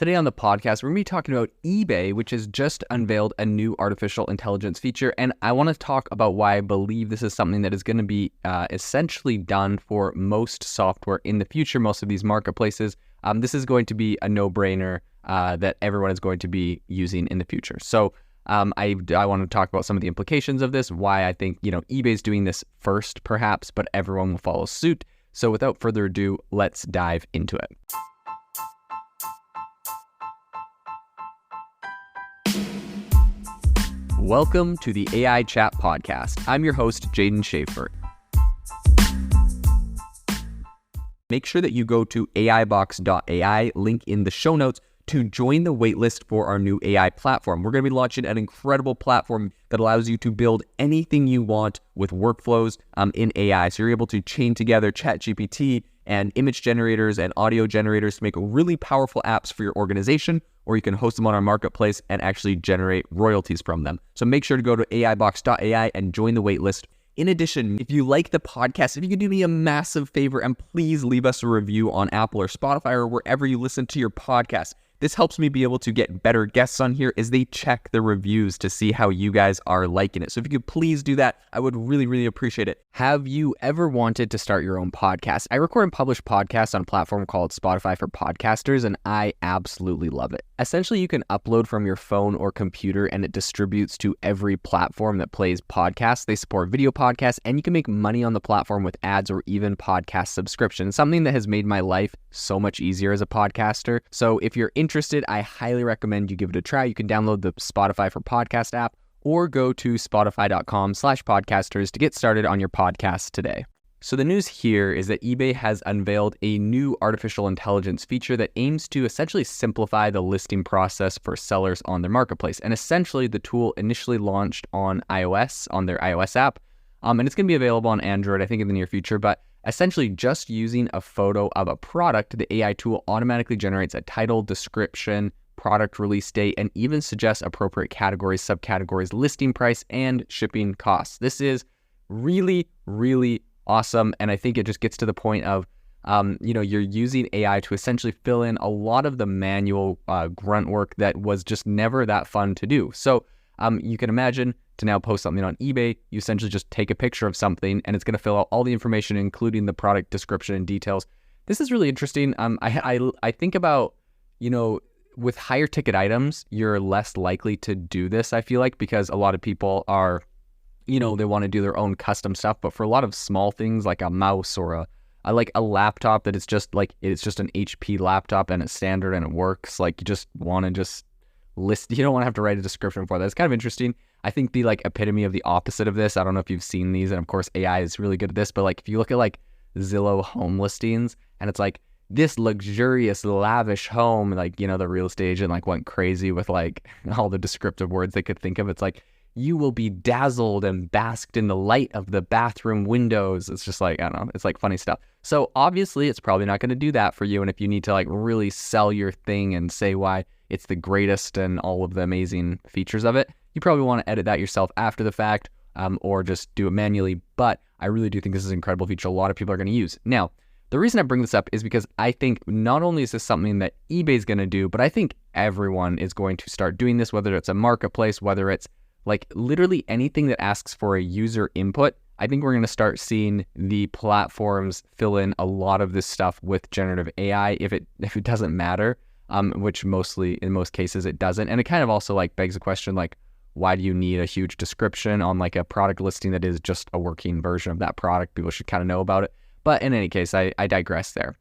Today on the podcast, we're going to be talking about eBay, which has just unveiled a new artificial intelligence feature. And I want to talk about why I believe this is something that is going to be essentially done for most software in the future, most of these marketplaces. This is going to be a no-brainer that everyone is going to be using in the future. So I want to talk about some of the implications of this, why I think, eBay's doing this first, perhaps, but everyone will follow suit. So without further ado, let's dive into it. Welcome to the AI Chat Podcast. I'm your host, Jaden Schaefer. Make sure that you go to aibox.ai, link in the show notes, to join the waitlist for our new AI platform. We're going to be launching an incredible platform that allows you to build anything you want with workflows in AI. So you're able to chain together ChatGPT and image generators and audio generators to make really powerful apps for your organization, or you can host them on our marketplace and actually generate royalties from them. So make sure to go to aibox.ai and join the waitlist. In addition, if you like the podcast, if you could do me a massive favor and please leave us a review on Apple or Spotify or wherever you listen to your podcast. This helps me be able to get better guests on here as they check the reviews to see how you guys are liking it. So if you could please do that, I would really, really appreciate it. Have you ever wanted to start your own podcast? I record and publish podcasts on a platform called Spotify for Podcasters, and I absolutely love it. Essentially, you can upload from your phone or computer, and it distributes to every platform that plays podcasts. They support video podcasts, and you can make money on the platform with ads or even podcast subscriptions, something that has made my life so much easier as a podcaster. So if you're interested, I highly recommend you give it a try. You can download the Spotify for Podcast app or go to spotify.com/podcasters to get started on your podcast today. So the news here is that eBay has unveiled a new artificial intelligence feature that aims to essentially simplify the listing process for sellers on their marketplace. And essentially the tool initially launched on iOS, on their iOS app, and it's going to be available on Android, I think, in the near future. But essentially just using a photo of a product, the AI tool automatically generates a title, description, product release date, and even suggests appropriate categories, subcategories, listing price, and shipping costs. This is really, really awesome. And I think it just gets to the point of, you're using AI to essentially fill in a lot of the manual grunt work that was just never that fun to do. So you can imagine to now post something on eBay, you essentially just take a picture of something and it's going to fill out all the information, including the product description and details. This is really interesting. I think about, with higher ticket items, you're less likely to do this, I feel like, because a lot of people are, they want to do their own custom stuff. But for a lot of small things like a mouse or a laptop that it's just an HP laptop and it's standard and it works, like you just want to just list, you don't want to have to write a description for that. It's kind of interesting. I think the epitome of the opposite of this, I don't know if you've seen these, and of course AI is really good at this, but if you look at Zillow home listings and it's this luxurious, lavish home, the real estate agent went crazy with all the descriptive words they could think of. It's you will be dazzled and basked in the light of the bathroom windows. It's just I don't know, it's funny stuff. So obviously it's probably not going to do that for you. And if you need to really sell your thing and say why it's the greatest and all of the amazing features of it, you probably want to edit that yourself after the fact, or just do it manually. But I really do think this is an incredible feature a lot of people are going to use. Now, the reason I bring this up is because I think not only is this something that eBay's going to do, but I think everyone is going to start doing this, whether it's a marketplace, whether it's literally anything that asks for a user input. I think we're going to start seeing the platforms fill in a lot of this stuff with generative AI if it doesn't matter, which in most cases it doesn't. And it kind of also begs the question, why do you need a huge description on a product listing that is just a working version of that product? People should kind of know about it. But in any case, I digress there.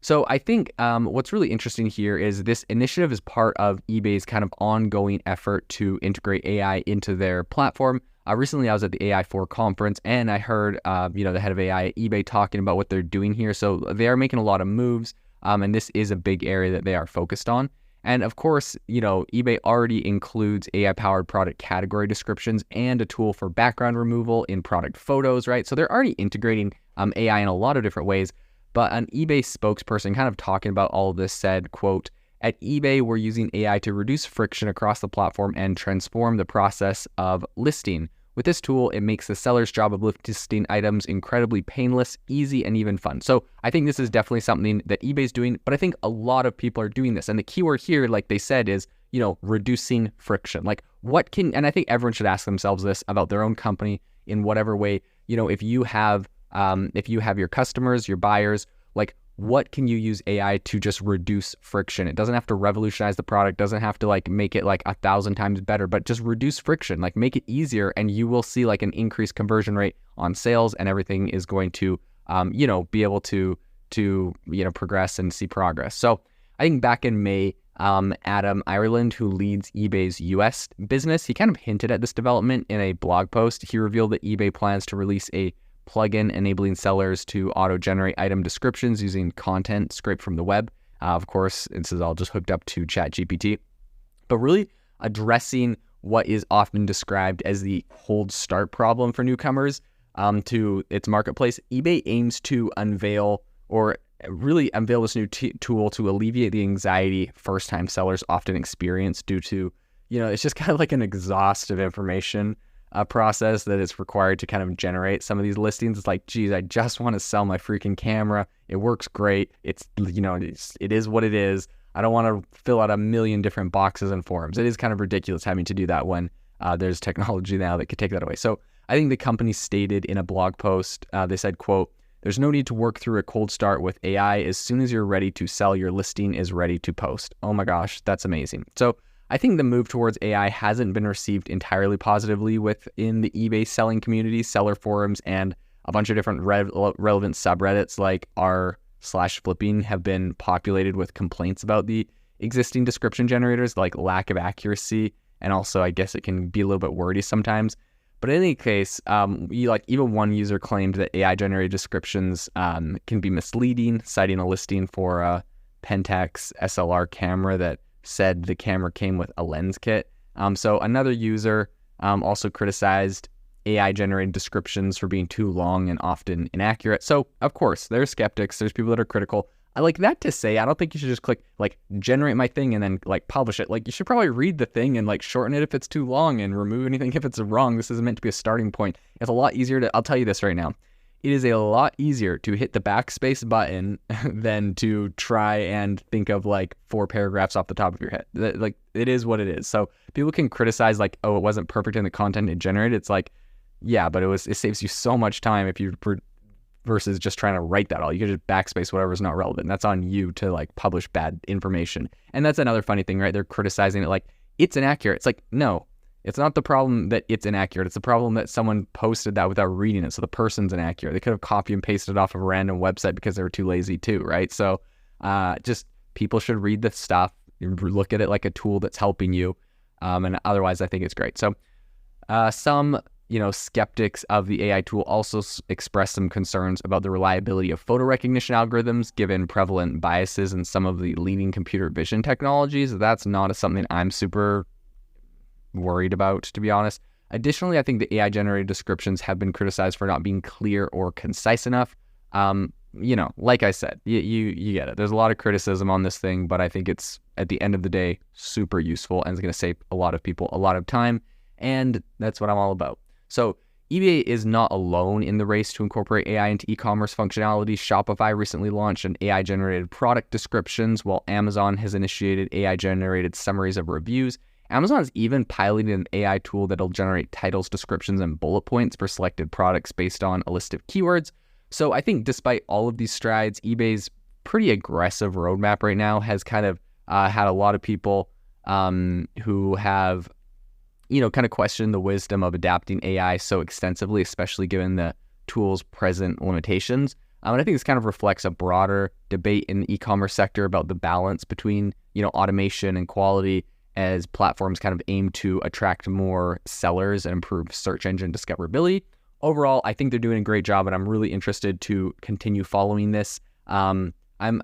So I think what's really interesting here is this initiative is part of eBay's kind of ongoing effort to integrate AI into their platform. Recently, I was at the AI4 conference and I heard, the head of AI at eBay talking about what they're doing here. So they are making a lot of moves, and this is a big area that they are focused on. And of course, eBay already includes AI-powered product category descriptions and a tool for background removal in product photos, right? So they're already integrating AI in a lot of different ways. But an eBay spokesperson kind of talking about all of this said, quote, "At eBay, we're using AI to reduce friction across the platform and transform the process of listing. With this tool, it makes the seller's job of listing items incredibly painless, easy, and even fun. So I think this is definitely something that eBay's doing, but I think a lot of people are doing this. And the keyword here, like they said, is, reducing friction. Like and I think everyone should ask themselves this about their own company in whatever way, if you have your customers, your buyers, like what can you use AI to just reduce friction? It doesn't have to revolutionize the product, doesn't have to like make it like 1,000 times better, but just reduce friction, like make it easier, and you will see like an increased conversion rate on sales, and everything is going to, be able to progress and see progress. So I think back in May, Adam Ireland, who leads eBay's US business, he kind of hinted at this development in a blog post. He revealed that eBay plans to release a plugin enabling sellers to auto-generate item descriptions using content scraped from the web. Of course, this is all just hooked up to ChatGPT, but really addressing what is often described as the cold start problem for newcomers to its marketplace. eBay aims to unveil this new tool to alleviate the anxiety first-time sellers often experience due to, it's just kind of like an exhaustive information process that is required to kind of generate some of these listings. It's like, geez, I just want to sell my freaking camera. It works great. It is what it is. I don't want to fill out a million different boxes and forms. It is kind of ridiculous having to do that when there's technology now that could take that away. So I think the company stated in a blog post, they said, quote, "There's no need to work through a cold start with AI. As soon as you're ready to sell, your listing is ready to post." Oh my gosh, that's amazing. So I think the move towards AI hasn't been received entirely positively within the eBay selling community, seller forums, and a bunch of different relevant subreddits like r/flipping have been populated with complaints about the existing description generators, like lack of accuracy, and also I guess it can be a little bit wordy sometimes. But in any case, even one user claimed that AI-generated descriptions can be misleading, citing a listing for a Pentax SLR camera that said the camera came with a lens kit. So another user also criticized AI-generated descriptions for being too long and often inaccurate. So, of course, there's skeptics. There's people that are critical. I like that to say, I don't think you should just click, like, generate my thing and then, like, publish it. Like, you should probably read the thing and, like, shorten it if it's too long and remove anything if it's wrong. This is meant to be a starting point. It's a lot easier to, I'll tell you this right now. It is a lot easier to hit the backspace button than to try and think of, like, 4 paragraphs off the top of your head. Like, it is what it is. So people can criticize, like, oh, it wasn't perfect in the content it generated. It's like, yeah, but it saves you so much time versus just trying to write that all. You can just backspace whatever is not relevant. That's on you to, like, publish bad information. And that's another funny thing, right? They're criticizing it like it's inaccurate. It's like, no, it's not the problem that it's inaccurate. It's the problem that someone posted that without reading it. So the person's inaccurate. They could have copied and pasted off of a random website because they were too lazy too, right? So just people should read the stuff, look at it like a tool that's helping you. And otherwise, I think it's great. So some skeptics of the AI tool also expressed some concerns about the reliability of photo recognition algorithms given prevalent biases in some of the leading computer vision technologies. That's not something I'm super worried about, to be honest. Additionally, I think the AI-generated descriptions have been criticized for not being clear or concise enough. Like I said, you get it. There's a lot of criticism on this thing, but I think it's, at the end of the day, super useful and it's going to save a lot of people a lot of time. And that's what I'm all about. So eBay is not alone in the race to incorporate AI into e-commerce functionality. Shopify recently launched an AI-generated product descriptions, while Amazon has initiated AI-generated summaries of reviews. Amazon is even piloting an AI tool that'll generate titles, descriptions, and bullet points for selected products based on a list of keywords. So I think despite all of these strides, eBay's pretty aggressive roadmap right now has kind of had a lot of people who have kind of question the wisdom of adapting AI so extensively, especially given the tool's present limitations. And I think this kind of reflects a broader debate in the e-commerce sector about the balance between, automation and quality as platforms kind of aim to attract more sellers and improve search engine discoverability. Overall, I think they're doing a great job, and I'm really interested to continue following this. I'm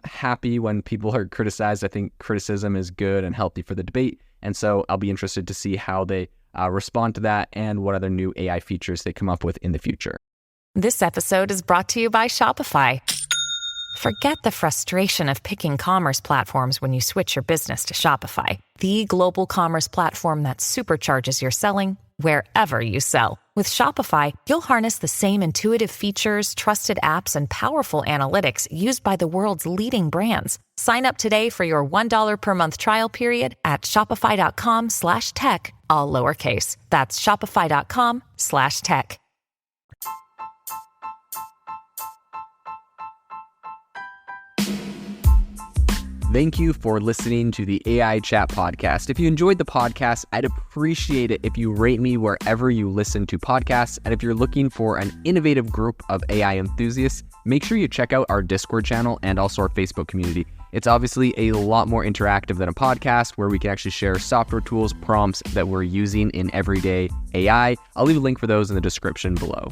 happy when people are criticized. I think criticism is good and healthy for the debate. And so I'll be interested to see how they respond to that and what other new AI features they come up with in the future. This episode is brought to you by Shopify. Forget the frustration of picking commerce platforms when you switch your business to Shopify, the global commerce platform that supercharges your selling wherever you sell. With Shopify, you'll harness the same intuitive features, trusted apps, and powerful analytics used by the world's leading brands. Sign up today for your $1 per month trial period at shopify.com/tech, all lowercase. That's shopify.com/tech. Thank you for listening to the AI Chat Podcast. If you enjoyed the podcast, I'd appreciate it if you rate me wherever you listen to podcasts. And if you're looking for an innovative group of AI enthusiasts, make sure you check out our Discord channel and also our Facebook community. It's obviously a lot more interactive than a podcast where we can actually share software tools, prompts that we're using in everyday AI. I'll leave a link for those in the description below.